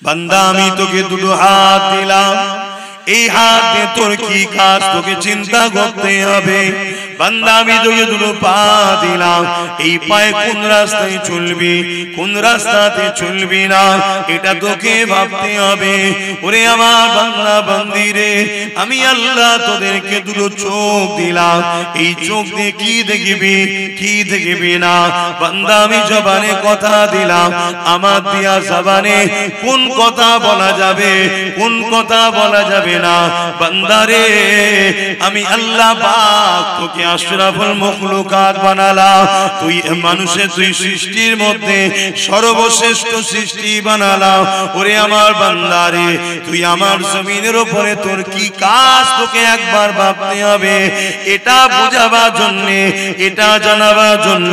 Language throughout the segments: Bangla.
বান্দা আমি তোকে দুটো হাত দিলাম, এই হাত দিয়ে তোর কি কাজ তোকে চিন্তা করতে হবে। বান্দা আমি তোকে দুটো পা দিলাম, এই পায়ে কোন রাস্তায় চলবি কোন রাস্তাতে চলবি না এটা তোকে ভাবতে হবে। ওরে আমার বান্দা বান্দি রে, আমি আল্লাহ তোদেরকে দুটো চোখ দিলাম, এই চোখ দিয়ে কি দেখবি কি দেখবি না। বান্দা আমি জবানে কথা দিলাম, আমার দিয়া জবানে কোন কথা বলা যাবে কোন কথা বলা যাবে না। বান্দা রে, আমি আল্লাহ পাক তোকে আশরাফুল মখলুকাত বানালাম, তুই মানুষের তুই সৃষ্টির মধ্যে সর্বশ্রেষ্ঠ সৃষ্টি বানালাম। ওরে আমার বান্দা রে, তুই আমার জমিনের উপরে তোর কি কাজ তোকে একবার ভাবতে হবে। এটা বোঝাবার জন্য এটা জানাবার জন্য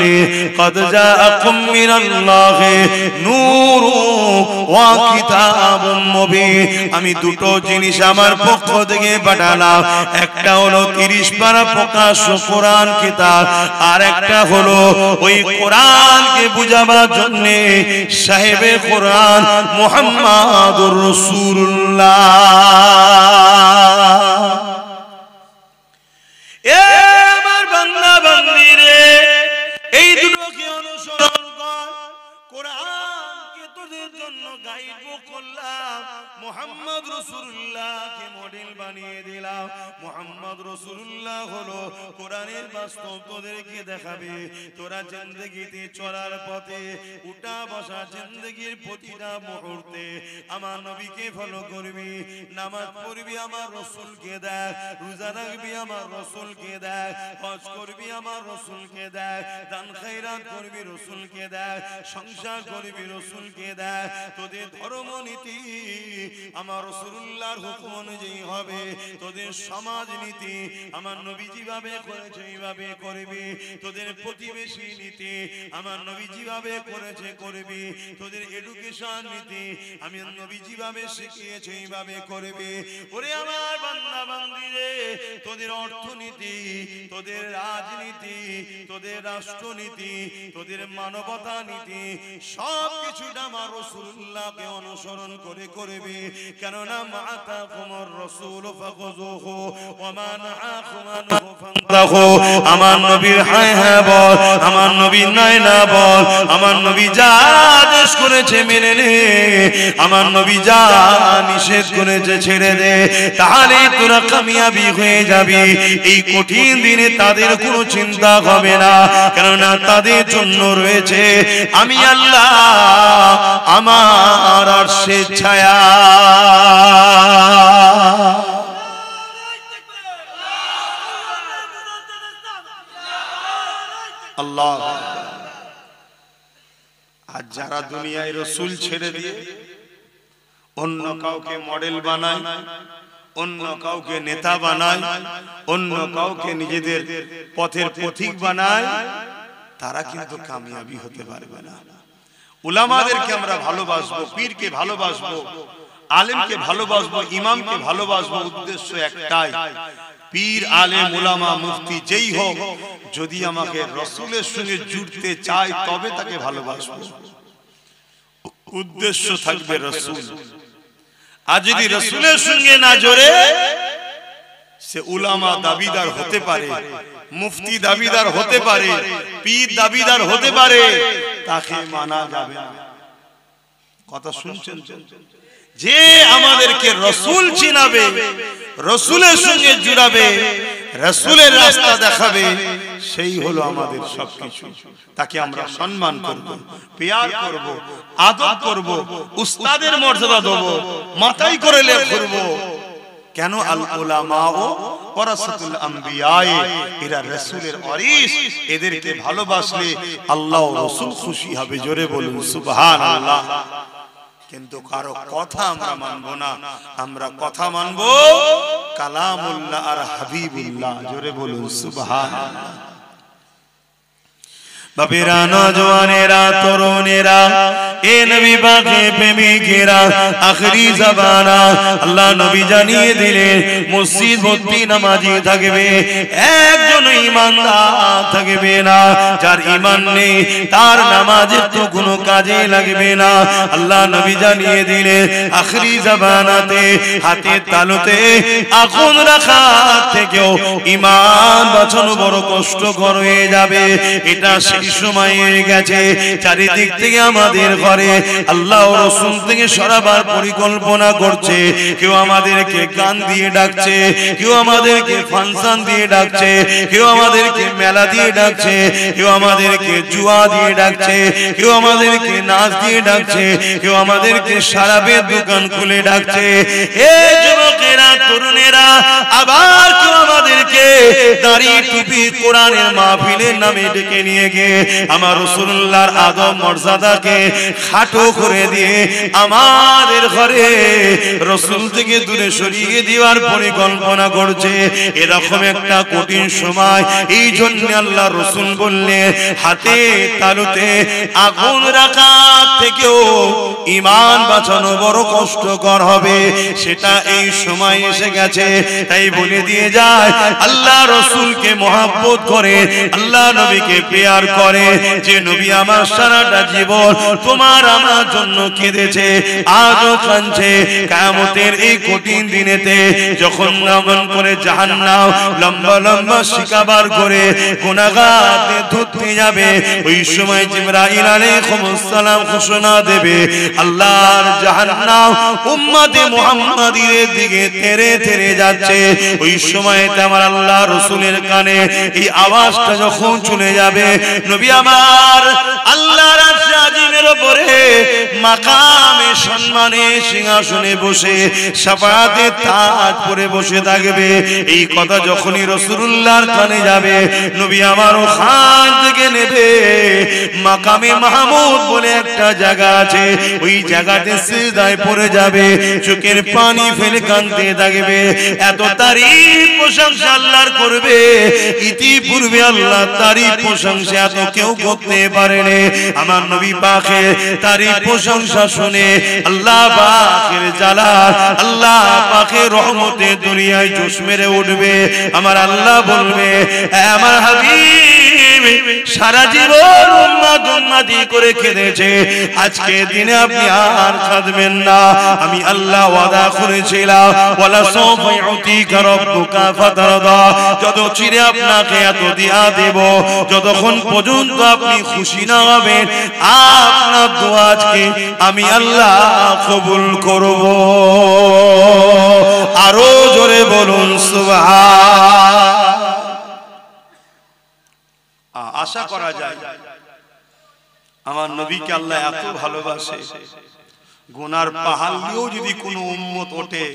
কদ জাআকুম মিনাল্লাহি নূরুন ওয়া কিতাবুম মুবিন, আমি দুটো জিনিস আমার পক্ষ থেকে পাঠালাম। একটা হলো 30 পারা প্রকাশ্য কোরআন কিতাব, আর একটা হলো ওই কোরআনকে বুঝাবার জন্য সাহেবে কোরআন মুহাম্মাদুর রাসূলুল্লাহ। এ আমার বান্দা বান্দি রে, এই দুটোকে অনুসরণ কর। কোরআনকে তোদের জন্য গাইড করলাম, মুহাম্মদ রাসূলুল্লাহকে মডেল বানিয়ে দিলাম। মুহাম্মদ রাসূলুল্লাহ হলো কোরআনের বাস্তব তোদেরকে দেখাবে। তোরা জিন্দেগিতে চলার পথে উঠা বসা জিন্দেগির প্রতিটা মুহূর্তে আমার নবীকে ফলো করবি, নামাজ পড়বি আমার রাসূলকে দেখ, রোজা রাখবি আমার রাসূলকে দেখ, হজ করবি আমার রাসূলকে দেখ, দান খয়রাত করবি রাসূলকে দেখ, সংসার করবি রাসূলকে দেখ। তোদের ধর্মনীতি আমার রাসূলুল্লাহর হুকুম অনুযায়ী হবে, তোদের সমাজ নীতি আমার নবী যেভাবে করেছে এইভাবে করবি, তোদের প্রতিবেশী নীতি আমার নবী যেভাবে করেছে করবি, তোদের এডুকেশন নীতি আমি নবী যেভাবে শিখিয়েছে এইভাবে করবি। ওরে আমার বান্দা বান্দি রে, তোদের অর্থনীতি তোদের রাজনীতি তোদের রাষ্ট্রনীতি তোদের মানবতা নীতি সব কিছুটা আমার রাসূলুল্লাহকে অনুসরণ করে করবি। কেননা মাআতাকুমুর রাসূল ফাখুযুহু ওয়া মা নাহাকুম আনহু ফান্তাহু। আমার নবীর হ্যাঁ হ্যাঁ বল, আমার নবী নাই না বল, আমার নবী যা আদেশ করেছে মেনে নে, আমার নবী যা নিষেধ করেছে ছেড়ে দে, তাহলে তোরা কামিয়াবি হয়ে যাবি। এই কঠিন দিনে তাদের কোনো চিন্তা হবে না, কেননা তাদের জন্য রয়েছে আমি আল্লাহ আমার আরশের ছায়া। আল্লাহ। আর যারা দুনিয়ায় রাসূল ছেড়ে দিয়ে অন্য কাউকে মডেল বানায়, অন্য কাউকে নেতা বানায়, অন্য কাউকে নিজেদের পথের পথিক বানায়, তারা কিন্তু কামিয়াবি হতে পারবে না। উলামাদেরকে আমরা ভালোবাসবো, পীরকে ভালোবাসবো, আলেমকে ভালোবাসবো, ইমামকে ভালোবাসবো, উদ্দেশ্য একটাই, পীর আলেম উলামা মুফতি যেই হোক যদি আমাকে রাসূলের সঙ্গে জুড়তে চায় তবে তাকে ভালোবাসবো। উদ্দেশ্য থাকবে রাসূল। আর যদি রাসূলের সঙ্গে না জোড়ে, সে উলামা দাবিদার হতে পারে, মুফতি দাবিদার হতে পারে, পীর দাবিদার হতে পারে, তাকে মানা যাবে না। কথা শুনছেন? যে আমাদেরকে রাসূল চিনাবে, রাসূলের সঙ্গে জুড়াবে, রাসূলের রাস্তা দেখাবে, সেই হলো আমাদের সবকিছু। তাকে আমরা সম্মান করব, প্যার করব, আদর করব, উস্তাদের মর্যাদা দেব, মাথায় করে লেখ করব। কেন? আল উলামাউ ওয়ারাসাতুল আম্বিয়া, এরা রাসূলের ওয়ারিস। এদেরকে ভালোবাসলে আল্লাহ ও রাসূল খুশি হবে। জোরে বলুন সুবহানাল্লাহ। কিন্তু কারো কথা আমরা মানবো না, আমরা কথা মানবো কালামুল্লাহ আর হাবিবুল্লাহ। জোরে বলুন সুবহানাল্লাহ। বাপেরা, নওজওয়ানেরা, তরুণেরা, এ নবী পাকে প্রেমিকেরা আখেরি জামানা আল্লাহ নবী জানিয়ে দিলেন মসজিদ ভর্তি নামাজি থাকবে, একজন ঈমানদার থাকবে না। যার ঈমান নেই তার নামাজের তো কোনো কাজে লাগবে না। আল্লাহ নবী জানিয়ে দিলেন আখেরি জামানাতে হাতের তালুতে আগুন রাখা থেকেও ঈমান বাঁচানো বড় কষ্টকর হয়ে যাবে। এটা সেই সময় গেছে চারিদিক থেকে আমাদের ঘরে আল্লাহ ও রাসূল থেকে সরাবার পরিকল্পনা করছে। কেউ আমাদেরকে গান দিয়ে ডাকছে, কেউ আমাদেরকে ফাংশন দিয়ে ডাকছে, কেউ আমাদেরকে মেলা দিয়ে ডাকছে, কেউ আমাদেরকে জুয়া দিয়ে ডাকছে, কেউ আমাদেরকে নাচ দিয়ে ডাকছে, কেউ আমাদেরকে শরাবের দোকান খুলে ডাকছে। এ যুবকেরা তরুণেরা, আবার কেউ আমাদেরকে দাড়ি টুপি কোরআনের মাহফিলের নামে ডেকে নিয়ে গিয়ে আমার রাসূলুল্লাহর আদব মর্যাদাকে খাটো করে দিয়ে আমাদের ঘরে রাসূল থেকে দূরে সরিয়ে দেওয়ার পরিকল্পনা করছে। এরকম একটা কঠিন সময়, এই জন্য আল্লাহ রাসূল বললেন হাতে তালুতে আগুন রাখা থেকেও ঈমান বাঁচানো বড় কষ্টকর হবে। সেটা এই সময় এসে গেছে। তাই বলে দিয়ে যায় আল্লাহ রাসূলকে মহব্বত করে, আল্লাহ নবীকে প্যার করে, যে নবী আমার সারাটা জীবন তোমার আমার জন্য কেঁদেছে, আজও কাঁদছে। কিয়ামতের এই কঠিন দিনেতে যখন নামন করে জাহান্নাম লম্বা লম্বা শিকাবার করে গুনাহগারদের ধরতে যাবে, ওই সময় জিবরাইল আলাইহিস সালাম ঘোষণা দেবে আল্লাহর জাহান্নাম উম্মতে মুহাম্মাদির দিকে তেরে তেরে যাচ্ছে। ওই সময়তে আমার আল্লাহ রাসূলের কানে এই আওয়াজটা যখন চলে যাবে, নবী আমার আল্লাহর আরশ আজিমের উপরে মাকামে সম্মানে সিংহাসনে বসে শাফাআতের তাজ পরে বসে থাকবে। এই কথা যখনই রাসূলুল্লাহর কানে যাবে, নবী আমার ওখান থেকে নেবে মাকামে মাহমুদ বলে একটা জায়গা আছে, ওই জায়গাতে সিজদায় পড়ে যাবে, চোখের পানি ফেলে কাঁদতে থাকবে। এত তারিফ প্রশংসা আল্লাহর করবে, ইতিপূর্বে আল্লাহ তারিফ প্রশংসা এত কেউ করতে পারেনি। আমার নবী পাকের তারিফ প্রশংসা শুনে আল্লাহ পাকের জালাল, আল্লাহ পাকের রহমতে দুনিয়ায় জোশ মেরে উঠবে। আমার আল্লাহ বলবে আমার হাবিব সারা জীবন উম্মত উম্মতি করে কেঁদেছে, আজকে দিনে আপনি আর কাঁদবেন না। আমি আল্লাহ ওয়াদা করেছিলাম ওয়ালা সাওফা ইউতিকা রাব্বুকা ফাতারদা, যত চিরে আপনাকে এত দিয়া দেব যতক্ষণ পর্যন্ত আপনি খুশি না হবেন, আপনার দোয়া আজকে আমি আল্লাহ কবুল করব। আরো জোরে বলুন সুবহান। আশা করা যায় আমার নবীকে আল্লাহ এত ভালোবাসে, গুনার পাহাড় দিয়েও যদি কোনো উম্মত ওঠে,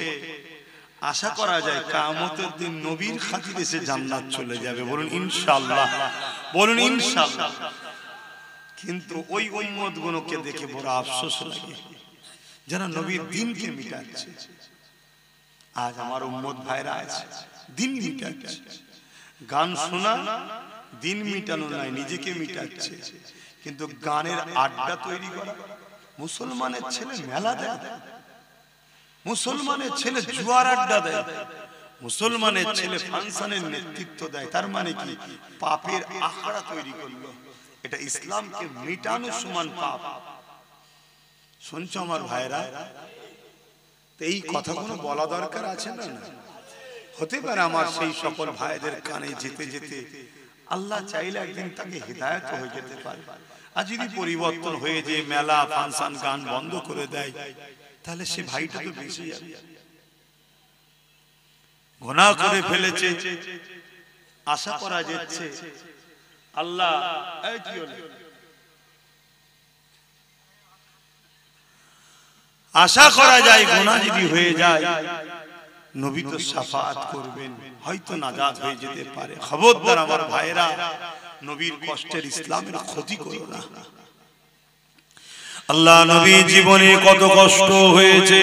আশা করা যায় কিয়ামতের দিন নবীর খাতিরে সে জান্নাত চলে যাবে। বলুন ইনশাআল্লাহ, বলুন ইনশাআল্লাহ। কিন্তু ওই উম্মত গুলোকে দেখে বড় আফসোস লাগে যারা নবীর দ্বীনকে মিটাচ্ছে। আজ আমার উম্মত ভাইরা আছে দ্বীন মিটাচ্ছে, গান শোনা দিন মিটানো নাই, নিজেকে মিটাচ্ছে। কিন্তু গানের আড্ডা তৈরি করা, মুসলমানের ছেলে মেলা দেয়, মুসলমানের ছেলে জুয়ার আড্ডা দেয়, মুসলমানের ছেলে ফাংশনের নেতৃত্ব দেয়, তার মানে কি পাপের আখড়া তৈরি করলো। এটা ইসলামকে মিটানো সমান পাপ। শুনছো আমার ভাইরা? এই কথাগুলো বলা দরকার আছে না? হতে পারে আমার সেই সকল ভাইদের কানে যেতে যেতে আল্লাহ চাইলে একদিন তাকে হিদায়াত হয়ে যেতে পারে। আর যদি পরিবর্তন হয়ে যে মেলা ফাংশন গান বন্ধ করে দেয়, তাহলে সে ভাইটা তো বেশি যাবে। গুনাহ করে ফেলেছে, আশা করা যাচ্ছে আল্লাহ আশা করা যায় গুনাহ যদি হয়ে যায় নবী তো শাফাআত করবেন, হয়তো নাজাত হয়ে যেতে পারে। খবরদার আমার ভাইরা, নবীর কষ্টের ইসলামের ক্ষতি করো না। আল্লাহ নবী জীবনে কত কষ্ট হয়েছে,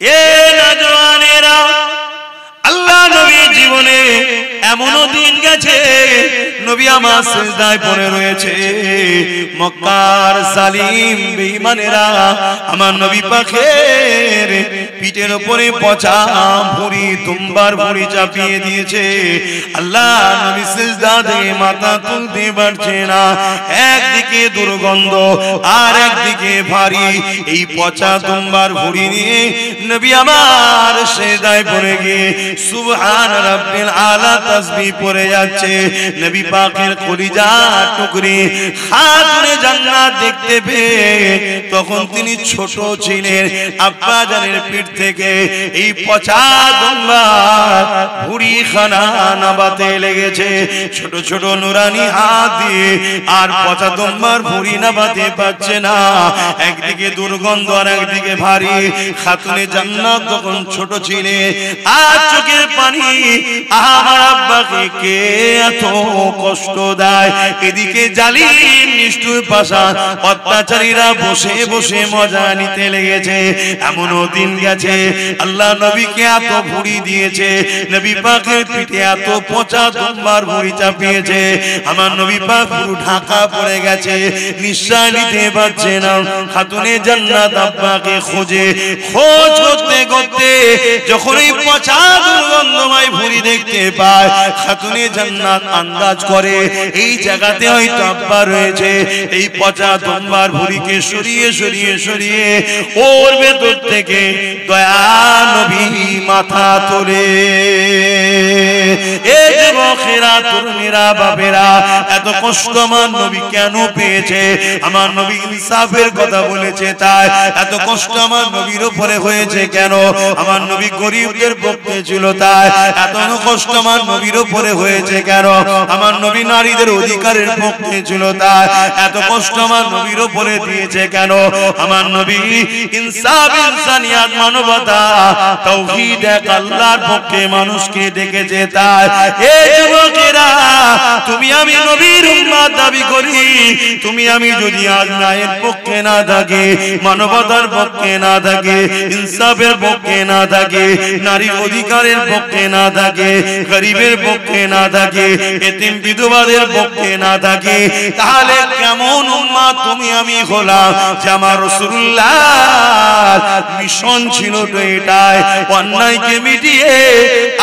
এ নওজওয়ানেরা, আল্লাহ নবী জীবনে এমনও দিন গেছে নবী আমার সিজদায় পড়ে রয়েছে, মক্কার জালিম বেঈমানেরা আমার নবী পাকের পিঠের উপরে পচা ভুঁড়ি দুম্বার ভুঁড়ি চাপিয়ে দিয়েছে। আল্লাহ নবী সিজদা থেকে মাথা তুলতে পারছে না, একদিকে দুর্গন্ধ আর একদিকে ভারী এই পচা দুম্বার ভুঁড়ি নিয়ে নবী আমার সিজদায় পড়ে গিয়ে সুবহান রাব্বিল আলা তাসবিহ পড়ে যাচ্ছে। নবী পাকের কলিজা টুকরি খাতুনে জান্নাত দেখতে পেয়ে তখন তিনি ছোট ছিলেন, আব্বা জানের পিঠ থেকে এই পচা দুম্বার ভুঁড়ি খানা নাবাতে লেগেছে। ছোট ছোট নুরানি হাত দিয়ে আর পচা দুম্বার ভুঁড়ি নাবাতে পারছে না, একদিকে দুর্গন্ধ আর একদিকে ভারী। খাতুনে জান্নাত তখন ছোট ছিলেন আর চোখের পানি আমার আব্বাকে কে এত কষ্ট দেয়। এদিকে জালিম নিষ্ঠুর পাশান অত্যাচারীরা বসে বসে মজা নিতে লেগেছে। এমনও দিন গেছে আল্লাহ নবীকে এত ভুঁড়ি দিয়েছে, নবী পাকের পিঠে এত পচা দুম্বার ভুঁড়ি চাপিয়েছে, আমার নবী পাক পুরো ঢাকা পড়ে গেছে, নিঃশ্বাস নিতে পারছে না। খাতুনে জান্নাত আব্বাকে খোঁজ করতে করতে যখন এই পচা দুর্গন্ধময় ভুঁড়ি দেখতে পায়, খাতুনে জান্নাত আন্দাজ করে এই জায়গাতে হয়তো আব্বা রয়েছে। এই পচা দুম্বার ভুঁড়িকে সরিয়ে সরিয়ে সরিয়ে ওর ভেতর থেকে দয়া নবী মাথা তোলে। এই যুবকেরা, তরুণীরা, বাপেরা, এত কষ্ট আমার নবী কেন পেয়েছে? আমার নবী ইনসাফের কথা বলেছে তাই এত কষ্ট আমার নবীর উপরে হয়েছে কেন? আমার নবী গরিবদের পক্ষে ছিল তাই এত কষ্ট আমার নবীর উপরে হয়েছে কেন? আমার নবী নারীদের অধিকারের পক্ষে ছিল তাই এত কষ্ট আমার নবীর উপরে দিয়েছে কেন? আমার নবী ইনসাফ, ইনসানিয়াত, মানবতা, তাওহীদ, এক আল্লাহর পক্ষে মানুষকে ডেকেছে তাই। এই যুবকেরা, তুমি আমি নবীর উম্মত দাবি করি, তুমি আমি যদি আজ ন্যায়ের পক্ষে না থাকি, মানবতার পক্ষে না থাকি, ইনসাফের পক্ষে না থাকি, নারীর অধিকারের পক্ষে না থাকি, গরিবের পক্ষে না থাকি, এতিম বিধবাদের পক্ষে না থাকি, তাহলে কেমন উম্মত তুমি আমি হলাম? যে আমার রাসূলুল্লাহ মিশন ছিল তো এটাই, অন্যায়কে মিটিয়ে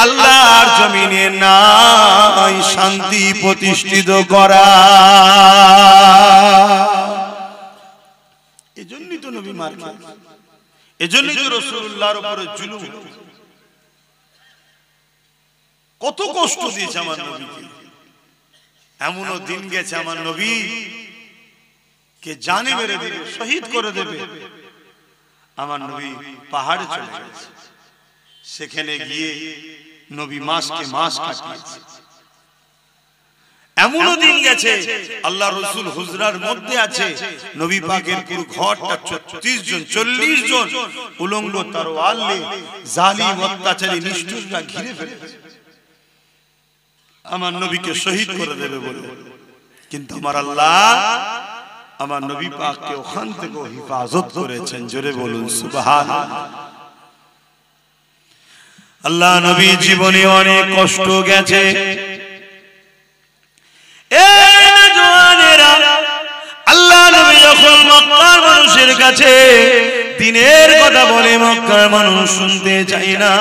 আল্লাহর জমিনে নাই শান্তি প্রতিষ্ঠিত করা। এজন্যই তো নবী মার খেয়েছে, এজন্যই তো রাসূলুল্লাহর উপরে জুলুম, কত কষ্ট দিয়েছে আমার নবীকে। এমনও দিন গেছে আমার নবী কে জানে মেরে দেবে, শহীদ করে দেবে। আমার নবী পাহাড়ে চলে গেছে, সেখানে গিয়ে নবী মাসকে মাস কাটিয়েছে। এমনও দিন গেছে আল্লাহ রাসূল হুজরার মধ্যে আছে, নবী পাকের পুরো ঘরটা 36 জন 40 জন উলঙ্গ তরোয়াল নিয়ে জালিম অত্যাচারী নিষ্ঠুররা ঘিরে ফেলেছে আমার নবীকে শহীদ করে দেবে বলে। কিন্তু আমার আল্লাহ আমার নবী পাককে ওখান থেকে হিফাজত করেছেন। জোরে বলুন সুবহানাল্লাহ। আল্লাহ নবী জীবনে অনেক কষ্ট গেছে। আল্লাহ নবী যখন মক্কার মানুষের কাছে দিনের কথা বলে মক্কার মানুষ শুনতে চায় না,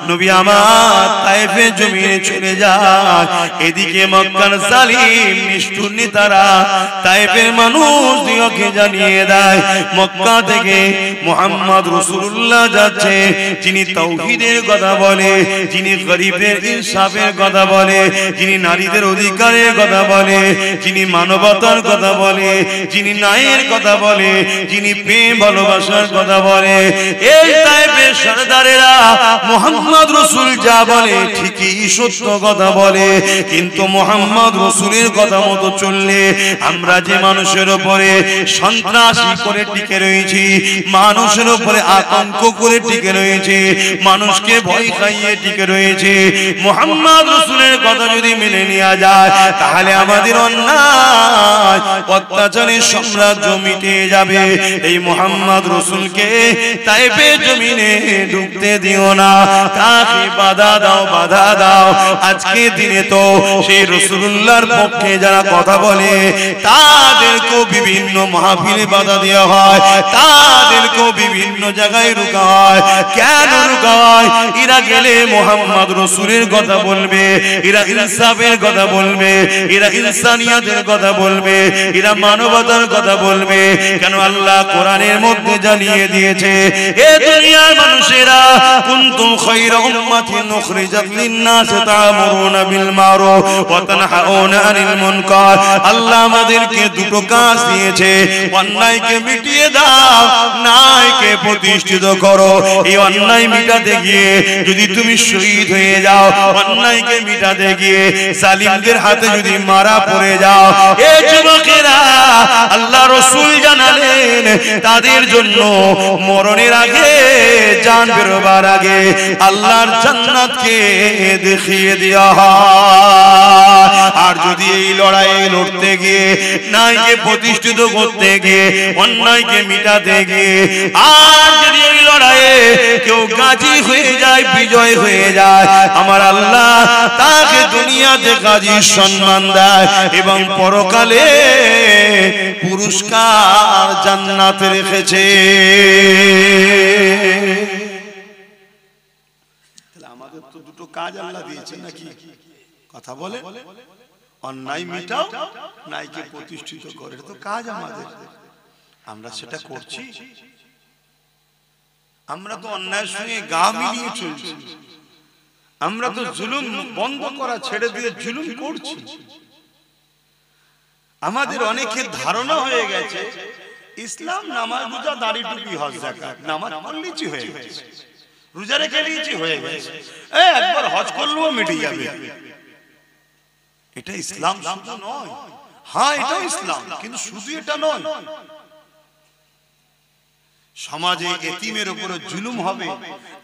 নবী আমার তায়েফের জমিনে চলে যায়। এদিকে মক্কার জালিম নিষ্ঠুর নেতারা তায়েফের মানুষদিগকে জানিয়ে দেয় মক্কা থেকে মুহাম্মদ রাসূলুল্লাহ যাচ্ছে, যিনি তাওহীদের কথা বলে, যিনি গরিবের ইনসাফের কথা বলে, যিনি নারীদের অধিকারের কথা বলে, যিনি মানবতার কথা বলে, যিনি ন্যায়ের কথা বলে, যিনি প্রেম ভালোবাসার কথা বলে। এই তায়েফের সরদারেরা মুহাম্মদ রাসূল যা বলে ঠিকই সত্য কথা বলে, কিন্তু মুহাম্মদ রাসূলের কথা মতো চললে আমরা যে মানুষের উপরে সন্ত্রাসী করে টিকে রয়েছি, মানুষের উপরে আতঙ্ক করে টিকে রয়েছে, মানুষকে ভয় খাইয়ে টিকে রয়েছে, মুহাম্মদ রাসূলের কথা যদি মেনে নেওয়া যায় তাহলে আমাদের অন্যায় অত্যাচারের সাম্রাজ্য মিটে যাবে। এই মুহাম্মদ রসুলকে তাইফে জমিনে ঢুকতে দিও না, তাকে বাধা দাও, বাধা দাও। আজকে দিনে তো সেই রাসূলুল্লাহর পক্ষে যারা কথা বলে তাদেরকেও বিভিন্ন মাহফিলে বাধা দেওয়া হয়, তাদেরকেও বিভিন্ন জায়গায় রোকা হয়। কেন রোকা হয়? এরা গেলে মুহাম্মদ রাসূলের কথা বলবে, এরা ইনসাফের কথা বলবে, এরা ইনসানিয়াতের কথা বলবে, এরা মানবতার কথা বলবে। কেন? আল্লাহ কোরআনের মধ্যে জানিয়ে দিয়েছে, এ দুনিয়ার মানুষেরা কুনতুম খায়রা উম্মাতিন উখরিজাত লিন-নাস তা'মুরুনা বিল মারুফ ওয়া তানহাউনা আনিল মুনকার। আল্লাহ আমাদেরকে দুটো কাজ দিয়েছে, অন্যায়কে মিটিয়ে দাও, ন্যায়কে প্রতিষ্ঠিত করো। এই অন্যায় মিটাতে গিয়ে যদি তুমি শহীদ হয়ে যাও, অন্যায়কে মিটাতে গিয়ে জালিমদের হাতে যদি মারা পড়ে যাও, এ যুবকেরা আল্লাহ রাসূল জানালেন তাদের জন্য মরণের আগে, জান বেরোবার আগে আল্লাহর জান্নাতকে দেখিয়ে দেওয়া হয়। আর যদি এই লড়াইয়ে লড়তে গিয়ে, ন্যায়কে প্রতিষ্ঠিত করতে গিয়ে, অন্যায়কে মিটাতে গিয়ে আর যদি এই লড়াইয়ে কেউ গাজী হয়ে যায়, বিজয় হয়ে যায়, আমার আল্লাহ তাকে দুনিয়াতে গাজীর সম্মান দেয় এবং পরকালে পুরস্কার জান্নাতে রেখেছে। আমাদের তো দুটো কাজ আল্লাহ দিয়েছেন নাকি? কথা বলে, অন্যায় মিটাও, ন্যায়কে প্রতিষ্ঠিত করে, এটা তো কাজ আমাদের। আমরা সেটা করছি? আমরা তো অন্যায়ের সঙ্গে গা মিলিয়ে চলছি, আমরা তো জুলুম বন্ধ করা ছেড়ে দিয়ে জুলুম করছি। আমাদের অনেকের ধারণা হয়ে গেছে ইসলাম নামাজ, রোজা, দাড়ি, টুপি, হজ, যাকাত, নামাজ পড়লেই হয়ে গেছে, রোজা রেখে নিয়েছি হয়ে গেছে, একবার হজ করলেও মিটে যাবে। এটা ইসলাম শুধু নয়, হ্যাঁ এটাও ইসলাম, কিন্তু শুধু এটা নয়। সমাজে এতিমের উপরে জুলুম হবে,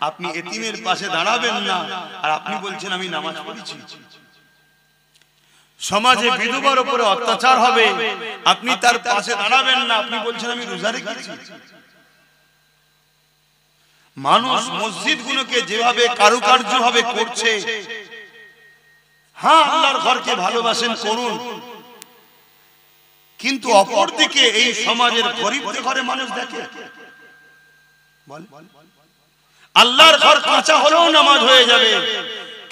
আপনি এতিমের পাশে দাঁড়াবেন না, আর আপনি বলছেন আমি নামাজ পড়েছি। সমাজে বিধবার উপরে অত্যাচার হবে, আপনি তার পাশে দাঁড়াবেন না, আপনি বলছেন আমি রোজা রেখেছি। মানুষ মসজিদগুলোকে যেভাবে কারুকার্য ভাবে করছে, হ্যাঁ আল্লাহর ঘরকে ভালোবাসেন, করুন, কিন্তু অপরদিকে এই সমাজের গরিবদের ঘরে মানুষ দেখে আল্লাহর ঘর কাঁচা হলেও নামাজ হয়ে যাবে,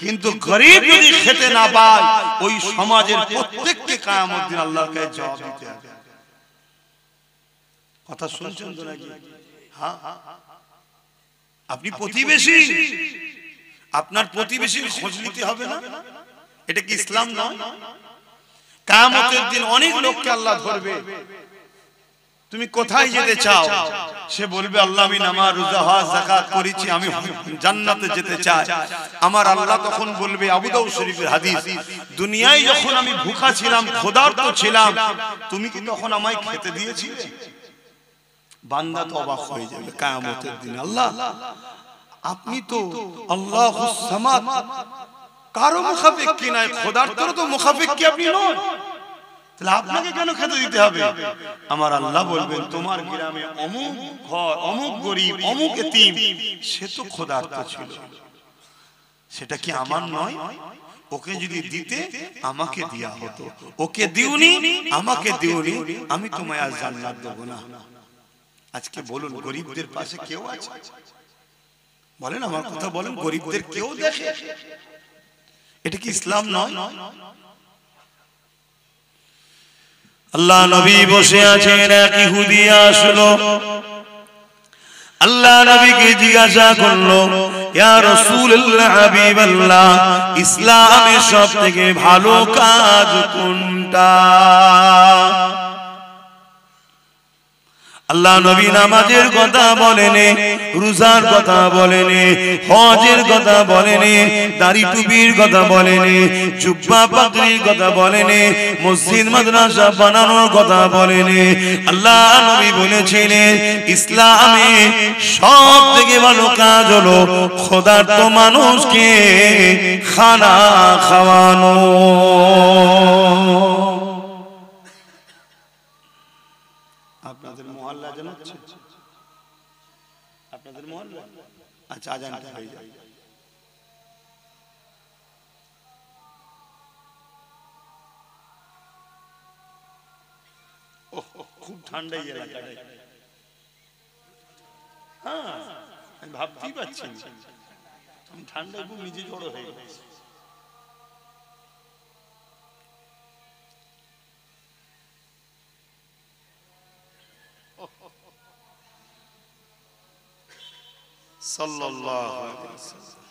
কিন্তু গরিব যদি খেতে না পায়, ওই সমাজের প্রত্যেককে কিয়ামত দিন আল্লাহর কাছে জবাব দিতে হবে। কথা শুনছেন তো নাকি? হ্যাঁ, আপনি প্রতিবেশী, আপনার প্রতিবেশীর খোঁজ নিতে হবে না? এটা কি ইসলাম নয়? কিয়ামতের দিন অনেক লোককে আল্লাহ ধরবে, তুমি কোথায় যেতে চাও? সে বলবে আল্লাহ আমি নামাজ, রোজা, হজ, যাকাত করেছি, আমি জান্নাতে যেতে চাই। আমার আল্লাহ তখন বলবে, আবু দাউদ শরীফের হাদিস, দুনিয়ায় যখন আমি ভুখা ছিলাম, ক্ষুধার্ত ছিলাম, তুমি কি তখন আমায় খেতে দিয়েছিলে? বান্দা তো অবাক হয়ে যাবে কিয়ামতের দিন, আল্লাহ আপনি তো আল্লাহুস সামাদ, কারো মুখাফেক কি নাই, ক্ষুধার্তর তো মুখাফেক কি আপনি নন, তাহলে আপনাকে কেন খেতে দিতে হবে? আমার আল্লাহ বলবেন, তোমার গ্রামে অমুক ঘর, অমুক গরিব, অমুক এতিম, সে তো ক্ষুধার্ত ছিল, সেটা কি আমার নয়? ওকে যদি দিতে আমাকে দেয়া হতো, ওকে দিওনি, আমাকে দিওনি, আমি তোমায় আজ জান্নাত দেব না। আজকে বলুন, গরিবদের পাশে কেউ আছে? বলেন, আমার কথা বলেন, গরিবদের কেউ দেখে? এটা কি ইসলাম নয়? আল্লাহ নবী বসে আছেন, এক ইহুদি আসলো, আল্লাহ নবীকে জিজ্ঞাসা করলো, ইয়া রাসূলুল্লাহ, হাবিবাল্লাহ, ইসলামের সবথেকে ভালো কাজ কোনটা? আল্লাহ নবী নামাজের কথা বলেনি, রোজার কথা বলেনি, হজের কথা বলেনি, দাড়ি টুপির কথা বলেনি, জুব্বা পাগড়ির কথা বলেনি, মসজিদ মাদ্রাসা বানানোর কথা বলেনি। আল্লাহ নবী বলেছিলেন, ইসলামে সব থেকে ভালো কাজ হলো ক্ষুধার্ত মানুষকে খানা খাওয়ানো। আপনাদের মহল্লা জানাচ্ছে আপনাদের মহল্লা? আচ্ছা, আজানটা হয়ে যায়। খুব ঠান্ডা এই এলাকাটায়। হ্যাঁ, আমি ভাবতেই পারছি আমি ঠান্ডায় খুব নিজে জড়ো হয়ে গেছি। সাল্লাল্লাহু আলাইহি ওয়াসাল্লাম।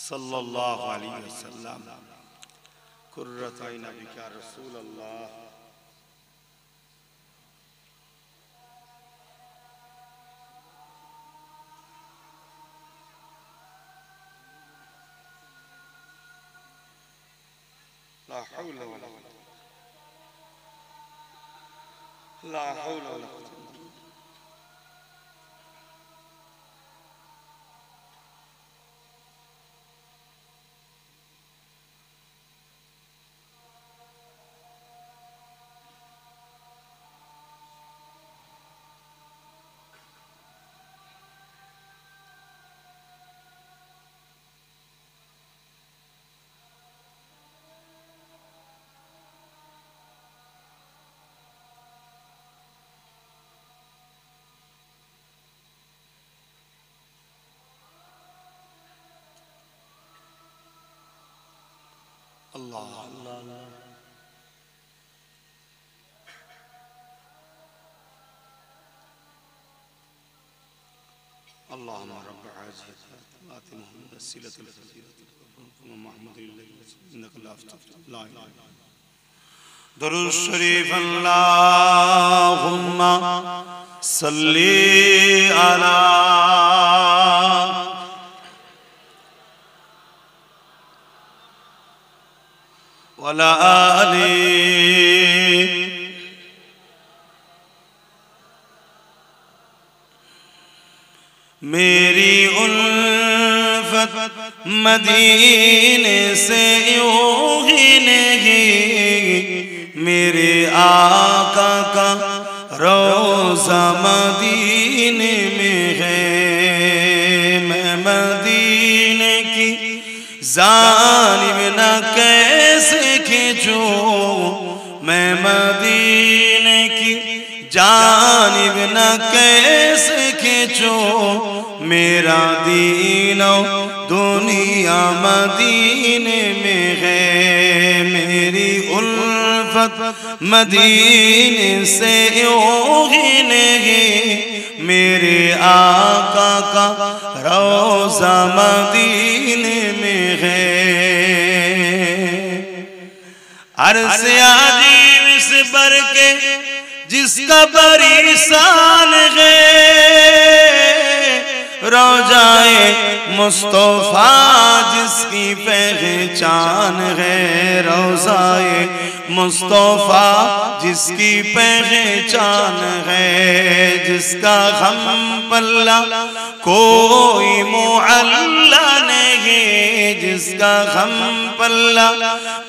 সাল্লাল্লাহু আলাইহি ওয়াসাল্লাম। কুররাত আইনা বিকা রাসূলুল্লাহ। لا حول ولا قوة لا حول ولا قوة. الله الله الله. اللهم رب هذه الآت محمد السيلة الفضيلة ومحمد إنك لا تفتح لا إله إلا أنت. درود الشريف. اللهم صل على وعلى آله मेरी उल्फत मदीने से यूं ही नहीं, मेरे आका का रोज़ा मदीने में है। मैं मदीने की जानिब न कैसे खींचूं, मैं मदीने की जानिब न कैसे खींचूं, मेरा दीनो दुनिया मदीने में है। मेरी उल्फत मदीने से यूं ही नहीं, मेरे आका का रोज़ा मदीने में है। अर्ज़ अजीब इस पर के जिसका बड़ी शान है, रोज़ाए मुस्तफ़ा जिसकी पहचान है। रोज़ाए मुस्तफ़ा जिसकी पहचान है, जिसका हम पल्ला कोई मुअल्ला नहीं, जिसका हम पल्ला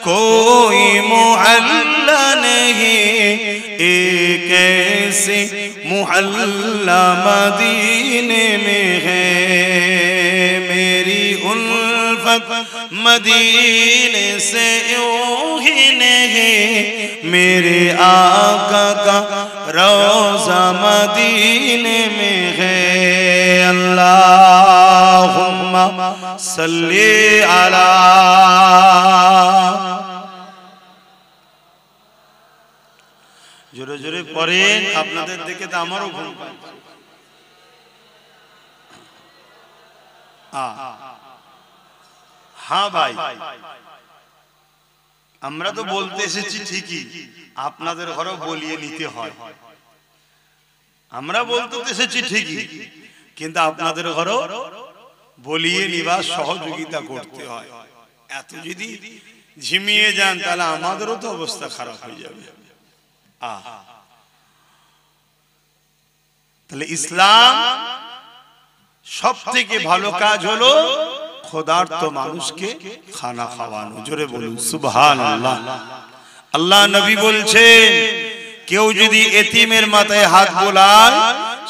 कोई मुअल्ला नहीं, एक ऐसे मुहल्ला मदीने में है। मेरी उल्फत मदीने से यूं ही नहीं, मेरे आका का रोज़ा मदीने में है। अल्लाहुम्मा सल्ली अला। জোরে জোরে পড়েন, আপনাদের দেখে তো আমারও ঘুম পাচ্ছে। হ্যাঁ ভাই, আমরা তো বলতে এসেছি ঠিকই, আপনাদের ঘরেও বলিয়ে নিতে হয়। আমরা বলতে এসেছি ঠিকই, কিন্তু আপনাদের ঘরেও বলিয়ে নিবার সহযোগিতা করতে হয়। এত যদি ঝিমিয়ে যান তাহলে আমাদেরও তো অবস্থা খারাপ হয়ে যাবে। তাহলে ইসলাম সব থেকে ভালো কাজ হলো ক্ষুধার্ত মানুষকে খানা খাওয়ানো। জোরে বলুন সুবহানাল্লাহ। আল্লাহ নবী বলছেন কেউ যদি এতিমের মাথায় হাত বোলায়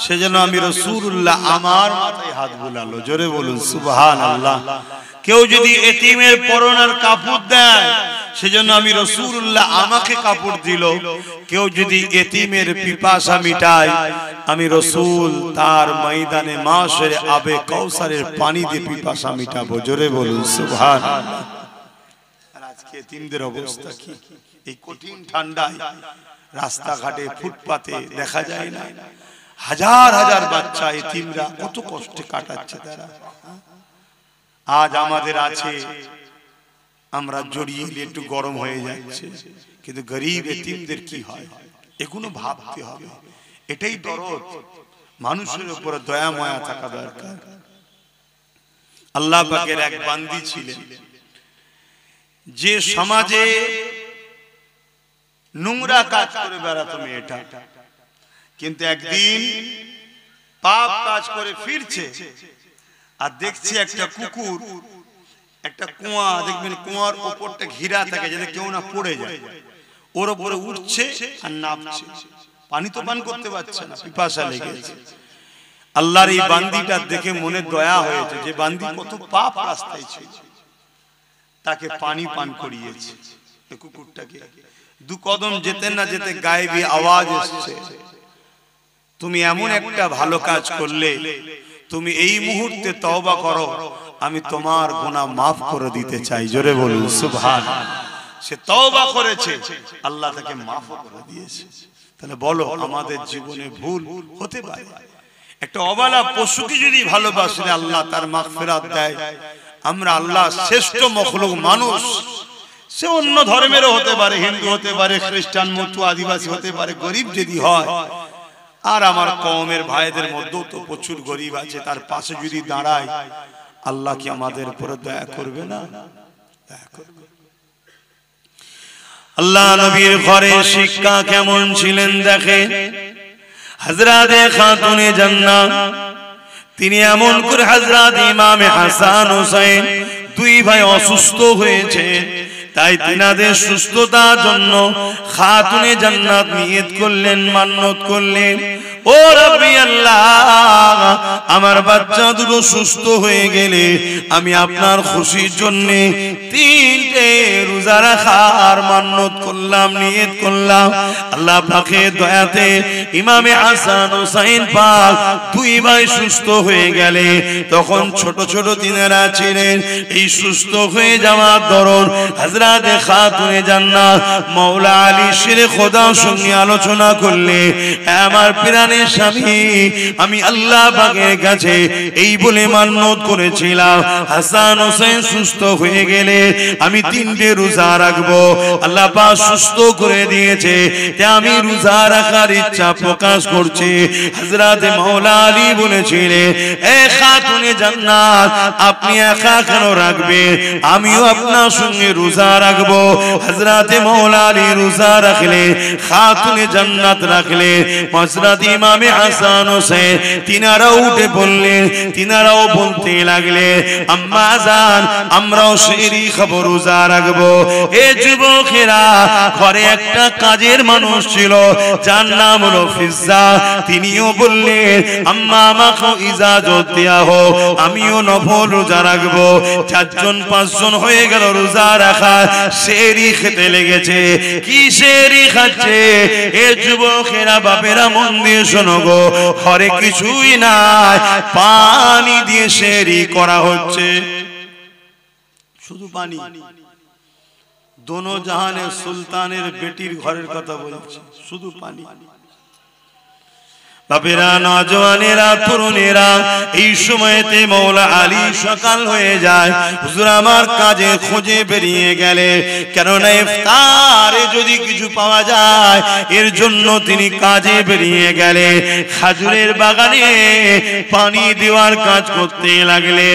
সেজন্য আমি রাসূলুল্লাহ আমার মাথায় হাত বোলালো। জোরে বলুন সুবহানাল্লাহ। কেউ যদি এতিমের পরনের কাপড় দেয় সেজন্য আমি রাসূলুল্লাহ আমাকে কাপড় দিল। কেউ যদি এতিমের পিপাসা মিটায় আমি রাসূল তার ময়দানে মাশরে আবে কাউসারের পানি দিয়ে পিপাসা মিটাবো। জোরে বলুন সুবহানাল্লাহ। আর আজকে এতিমদের অবস্থা কি? এই কঠিন ঠান্ডায় রাস্তাঘাটে ফুটপাতে দেখা যায় না হাজার হাজার বাচ্চা এতিমরা কত কষ্টে কাটাচ্ছে তারা। আজ আমাদের আছে আমরা জড়িয়ে একটু গরম হয়ে যাচ্ছে, কিন্তু গরিব এতিমদের কি হয় এগুলো ভাবতে হবে। এটাই দরদ, মানুষের উপরে দয়া মায়া থাকা দরকার। আল্লাহ পাকের এক বান্দি ছিলেন যে সমাজে নোংরা কাজ করে বেড়াতো মেয়েটা, কিন্তু একদিন পাপ কাজ করে ফিরছে আর দেখছে একটা কুকুর একটা কুয়া, দেখবেন কুয়ার উপরটা ঘিরা থাকে যাতে কেউ না পড়ে যায়, ওর উপরে উঠছে আর নামছে। পানি তো পান করতে পারছে না, পিপাসা লেগেছে। আল্লাহর এই বান্দিটা দেখে মনে দয়া হয়েছে যে বান্দি কত পাপ রাস্তায় ছিল, তাকে পানি পান করিয়েছে। কুকুরটাকে দু কদম যেতে না যেতে গায়েবী আওয়াজ এসছে, তুমি এমন একটা ভালো কাজ করলে, তুমি এই মুহূর্তে তওবা করো, আমি তোমার গুনাহ মাফ করে দিতে চাই। জোরে বলুন সুবহানাল্লাহ। সে তওবা করেছে, আল্লাহ তাকে মাফ করে দিয়েছে। তাহলে বলো আমাদের জীবনে ভুল হতে পারে। একটা অবলা পশুকে যদি ভালোবাসলে আল্লাহ তার মাগফিরাত দেয়। আমরা আল্লাহ শ্রেষ্ঠ মখলুক মানুষ, সে অন্য ধর্মেরও হতে পারে, হিন্দু হতে পারে, খ্রিস্টান, মতো আদিবাসী হতে পারে, গরিব যদি হয়। আর আমার কওমের ভাইদের মধ্যেও তো প্রচুর গরিব আছে, তার পাশে যদি দাঁড়ায় আল্লাহ কি আমাদের উপরে দয়া করবে না? দয়া করবে। আল্লাহ নবীর ঘরে শিক্ষা কেমন ছিলেন দেখেন। হযরতে খাতুনে জান্নাত তিনি এমন করে হযরত ইমামে হাসান হুসাইন দুই ভাই অসুস্থ হয়েছে, তাই তিনাদের সুস্থতার জন্য খাতুনে জান্নাত নিয়ত করলেন, মান্নত করলেন, ও রব্বি আল্লাহ আমার বাচ্চা দুটো সুস্থ হয়ে গেলে আমি আপনার খুশির জন্য তিনটে রোজা রাখার মান্নত করলাম, নিয়ত করলাম। আল্লাহ পাকের দয়াতে ইমামে হাসান হুসাইন পাক দুই ভাই সুস্থ হয়ে গেলে, তখন ছোট ছোট তিনারা ছিলেন। এই সুস্থ হয়ে যাওয়ার দরুন হযরতে খাতুনে জান্নাত মাওলা আলী শেরে খোদার সঙ্গে আলোচনা করলে, আমার প্রাণের স্বামী আমি আল্লাহ পাকের কাছে এই বলে মান্নত করেছিলাম, হাসান হোসেন সুস্থ হয়ে গেলে আমি তিনটে রোজা রাখবো। আল্লাহ পাক সুস্থ করে দিয়েছে, তাই আমি রোজা রাখার ইচ্ছা প্রকাশ করছি। হযরতে মাওলা আলী বলেছিলেন, এ খাতুনে জান্নাত আপনি একা কেন রাখবেন, আমিও আপনার সঙ্গে রোজা রাখবো। হযরতে মাওলা আলী রোজা রাখলে, খাতুনে জান্নাত রাখলে, হযরত ইমামে হাসান হোসেন তিনারাও উঠে পড়লেন, তিনারাও বলতে লাগলে, আম্মা জান আমরাও সেহরি খাবো, রোজা রাখবো। এ যুবকেরা, ঘরে একটা কাজের মানুষ ছিল যার নাম হলো ফিজ্জা, তিনিও বললেন, আম্মা আমাকে ইজাজত দেয়া হোক, আমিও নফল রোজা রাখবো। চারজন পাঁচজন হয়ে গেল রোজা রাখা, সেহরি খেতে লেগেছে। কি সেহরি খাচ্ছে? এ যুবকেরা, বাপেরা মন দিয়ে শোনো গো, ঘরে কিছুই নাই, পানি দিয়ে সেহরি করা হচ্ছে, শুধু পানি। দোনো জাহানের সুলতানের বেটির ঘরের কথা বলছে, শুধু পানি। বাপেরা, নওজওয়ানেরা, তরুণেরা, এই সময়তে মাওলা আলী সকাল হয়ে যায়, হুজুর আমার কাজে খোঁজে বেরিয়ে গেলে, কেননা ইফতারে যদি কিছু পাওয়া যায় এর জন্য তিনি কাজে বেরিয়ে গেলে। খাজুরের বাগানে পানি দেওয়ার কাজ করতে লাগলে,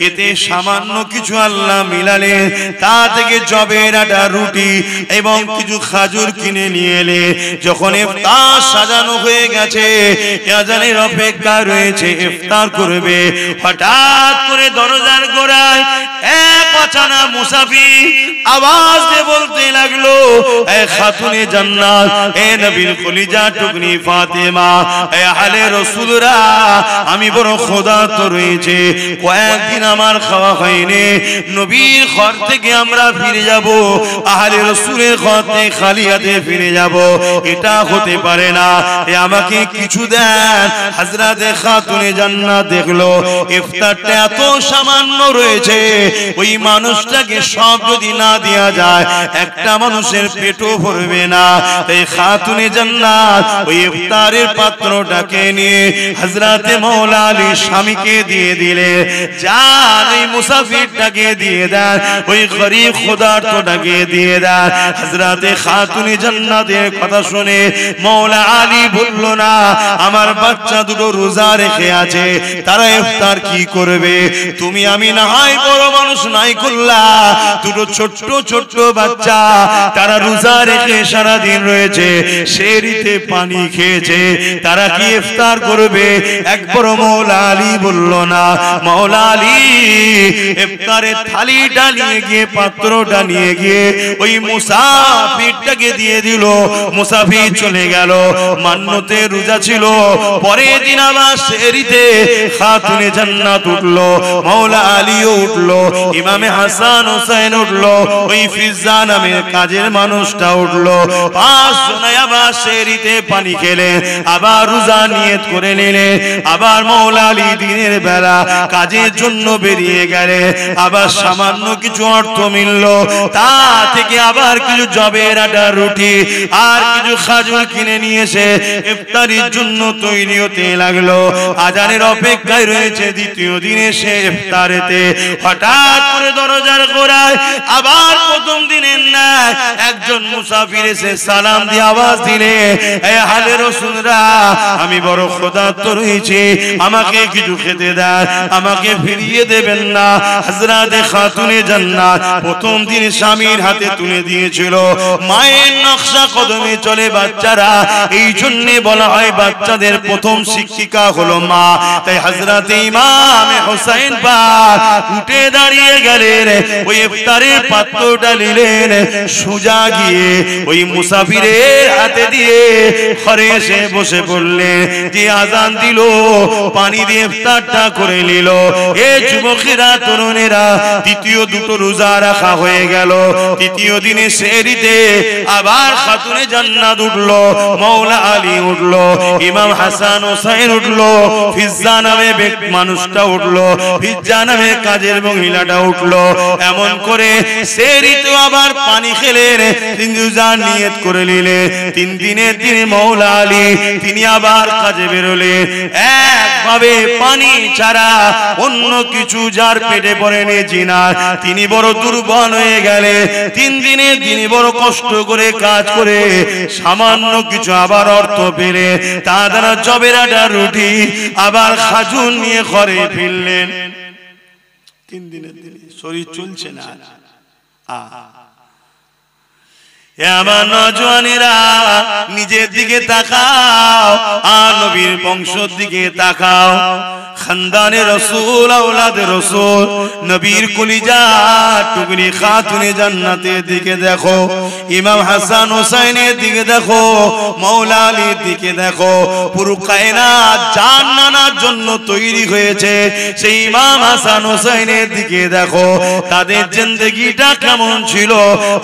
এতে সামান্য কিছু আল্লাহ মিলালে, তা থেকে জবের আটা, রুটি এবং কিছু খাজুর কিনে নিয়ে এলে। যখন ইফতার সাজানো হয়ে গেছে, আজানের অপেক্ষা রয়েছে, ইফতার করবে। হঠাৎ করে দরজার গোড়ায় এক অচানা মুসাফির আওয়াজ দিয়ে বলতে লাগলো, এ খাতুনে জান্নাত, এ নবীর কলিজা টুকরি ফাতেমা, এ আহলে রাসূলরা, আমি বড় ক্ষুধার্ত রয়েছে, কয়েকদিন আমার খাওয়া হয়নি, নবীর ঘর থেকে আমরা ফিরে যাব, আহলে রাসূলের ঘর থেকে খালি হাতে ফিরে যাব, এটা হতে পারে না, আমাকে কিছু দেন। হযরতে খাতুনে জান্নাত দেখলো ইফতারটা এত সামান্য রয়েছে, ওই মানুষটাকে সব যদি না দেয়া যায় একটা মানুষের পেটও ভরবে না। তাই খাতুনে জান্নাত ওই ইফতারের পাত্রটাকে নিয়ে হযরতে মাওলা আলীর স্বামীকে দিয়ে দিলে, যার এই মুসাফিরটাকে দিয়ে দেন, ওই গরীব ক্ষুধার্তটাকে দিয়ে দেন। হযরতে খাতুনে জান্নাতের কথা শুনে মাওলা আলী বলল, না, আমার বাচ্চা দুটো রোজা রেখে আছে, তারা ইফতার কি করবে? তুমি আমি না হয় বড় মানুষ নাই করলা, দুটো ছোট্ট ছোট্ট বাচ্চা তারা রোজা রেখে সারা দিন রয়েছে, সেহরিতে পানি খেয়েছে, তারা কি ইফতার করবে? একবার মাওলা আলী বলল, না। মাওলা আলী ইফতারের থালিটা নিয়ে গিয়ে, পাত্রটা নিয়ে গিয়ে ওই মুসাফিরটাকে দিয়ে দিল। মুসাফির চলে গেল, মান্যতে রোজা ছিল, পরের দিন আবার সেহরিতে খাতুনে জান্নাত উঠলো, মাওলা আলীও উঠলো, ইমামে হাসান হোসেন উঠলো, ওই ফিজ্জা নামের কাজের মানুষটা উঠলো, 5 জনায় আবার সেহরিতে পানি খেলে, আবার রোজা নিয়ত করে নিলে, আবার মাওলা আলী দিনের বেলা কাজের জন্য বেরিয়ে গেলে, আবার সামান্য কিছু অর্থ মিলল, তা থেকে আবার কিছু জবের আটা, রুটি আর কিছু খাজুর কিনে নিয়ে এসে ইফতারির জন্য তৈরি হতে লাগলো। আজানের অপেক্ষায় রয়েছে দ্বিতীয় দিনে সে ইফতারেতে। হঠাৎ করে দরজার গোড়ায় আবার প্রথম দিনের ন্যায় একজন মুসাফির এসে সালাম দিয়ে আওয়াজ দিলে, এ আহলে রাসূলরা, আমি বড় ক্ষুধার্ত রয়েছি, আমাকে কিছু খেতে দেন, আমাকে ফিরিয়ে দেবেন না। হযরতে খাতুনে জান্নাত প্রথম দিন স্বামীর হাতে তুলে দিয়েছিল। মায়ের নকশা কদমে চলে বাচ্চারা, এই জন্য বলা হয় বাচ্চাদের প্রথম শিক্ষিকা হলো মা। তাই হযরতে ইমাম হোসেন পাক উঠে দাঁড়িয়ে গেলেন, ওই ইফতারের পাত্রটা নিলেন, সোজা গিয়ে ওই মুসাফিরের হাতে দিয়ে ঘরে এসে বসে পড়লেন। যে আজান দিল পানি দিয়ে ইফতারটা করে নিল। এ যুবকেরা, তরুণেরা, দ্বিতীয় দুটো রোজা রাখা হয়ে গেল। তৃতীয় দিনে সেহরিতে আবার খাতুনে জান্নাত উঠলো, মাওলা আলী উঠলো, ইমাম হাসান হোসেন উঠলো, ফিজ্জা নামে মানুষটা উঠলো, ফিজ্জা নামে কাজের মহিলাটা উঠলো। এমন করে সেহরিতে আবার পানি খেলেন, তিন রোজার নিয়ত করে নিলেন। 3 দিনের দিনে মাওলা আলী তিনি আবার কাজে বেরোলেন। একভাবে পানি ছাড়া অন্য কিছু যার পেটে পড়েনি জিনার, তিনি বড় দুর্বল হয়ে গেলে। 3 দিনের দিনে বড় কষ্ট করে কাজ করে সামান্য কিছু আবার অর্থ পেলে, তা দ্বারা জবের আটা, রুটি আবার খাজুর নিয়ে ঘরে ফিরলেন। 3 দিনের দিনে শরীর চলছে না। আমার নওজওয়ানেরা, নিজের দিকে তাকাও আর নবীর বংশের দিকে তাকাও। খানদানে রাসূল, আওলাদে রাসূল, নবীর কলিজা টুকরি খাতুনে জান্নাতের দিকে দেখো, ইমাম হাসান হোসেনের দিকে দেখো, মাওলা আলীর দিকে দেখো। পুরো কায়নাত জান্নাতের জন্য তৈরি হয়েছে, সেই ইমাম হাসান হোসেনের দিকে দেখো। তাদের জিন্দেগিটা কেমন ছিল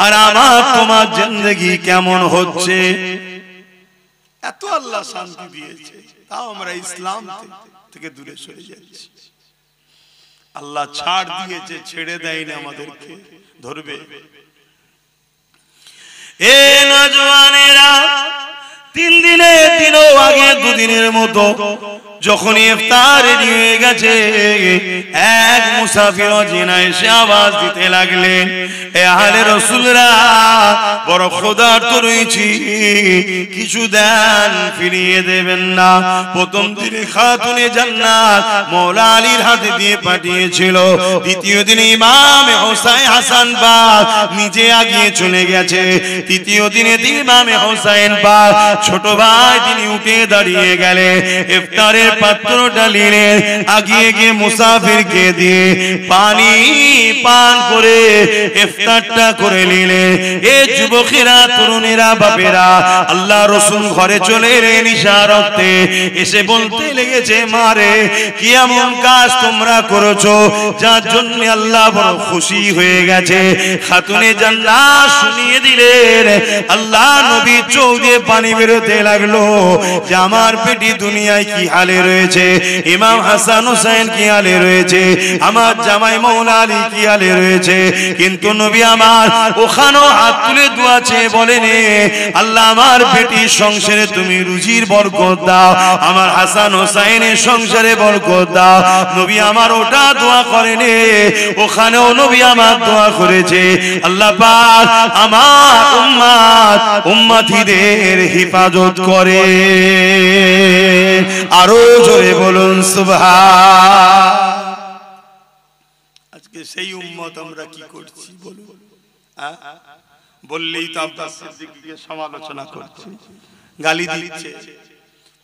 আর আমার তোমার জিন্দেগি কেমন হচ্ছে। এত আল্লাহ শান্তি দিয়েছে, তাও আমরা ইসলাম থেকে দূরে সরে যাচ্ছি। আল্লাহ ছাড় দিয়েছে, ছেড়ে দেয়নি আমাদেরকে, ধরবে। এ নওজওয়ানেরা, 3 দিনের দিনও আগে 2 দিনের মতো যখন ইফতার রেডি হয়ে গেছে, এক মুসাফির জিনা এসে আওয়াজ দিতে লাগলেন, এ আহলে রাসূলরা, বড় ক্ষুধার্ত রয়েছি, কিছু দেন, ফিরিয়ে দেবেন না। প্রথম দিনে খাতুনে জান্নাত মাওলা আলীর হাতে দিয়ে পাঠিয়েছিল। দ্বিতীয় দিনে ইমাম হোসেন হাসান পাক নিজে আগিয়ে চলে গেছে। তৃতীয় দিনে ইমাম হোসেন পাক ছোট ভাই তিনি উঠে দাঁড়িয়ে গেলেন, ইফতারের পাত্রটা নিলেন, আগিয়ে গিয়ে মুসাফিরকে দিয়ে পানি পান করে ইফতারটা করে নিলেন। এ যুবকেরা, তরুণেরা, বাপেরা, আল্লাহ রাসূল ঘরে চলে এলেন ইশারাতে, এসে বলতে লেগেছে, মারে কি এমন কাজ তোমরা করেছো যার জন্য আল্লাহ বড় খুশি হয়ে গেছে? খাতুনে জান্নাত শুনিয়ে দিলেন, আল্লাহ নবী চোখ দিয়ে পানি বেরোতে লাগলো যে আমার পেটি দুনিয়ায় কি হালে রয়েছে, ইমাম হাসান হোসেন কি হালে রয়েছে, আমার জামাই মৌলা আলী কি হালে রয়েছে। কিন্তু নবী আমার ওখানেও হাত তুলে দোয়া চেয়ে বলেন, আল্লাহ আমার বেটির সংসারে তুমি রুজির বরকত দাও, আমার হাসান হোসেনের সংসারে বরকত দাও। নবী আমার ওটা দোয়া করেন, ওখানেও নবী আমার দোয়া করেছে, আল্লাহ পাক আমার উম্মত উম্মতিদের হিফাজত করে। আরো জোরে বলুন সুবহান। আজকে সেই উম্মত আমরা কি করছি বলুন? বললেই তো আব্বাস সিদ্দিকীকে সমালোচনা করছে, গালি দিচ্ছে,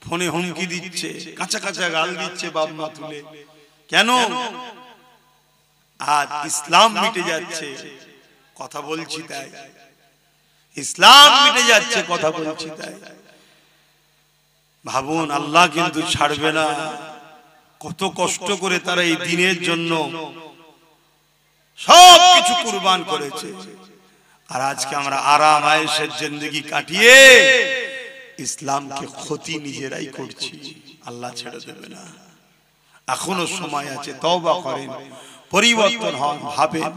ফোনে হুমকি দিচ্ছে, কাঁচা কাঁচা গাল দিচ্ছে বাপ মা তুলে। কেন? আজ ইসলাম মিটে যাচ্ছে, কথা বলছি তাই। ইসলাম মিটে যাচ্ছে, কথা বলছি তাই। ভাবুন, আল্লাহ কিন্তু ছাড়বে না। কত কষ্ট করে তারা এই দিনের জন্য সব কিছু কুরবান করেছে। আর আজকে আমরা আরাম আয়েশের জিন্দেগি কাটিয়ে ইসলামকে ক্ষতি নিজেরাই করছি। আল্লাহ ছেড়ে দেবে না, এখনো সময় আছে, তওবা করেন, পরিবর্তন হন, ভাবেন।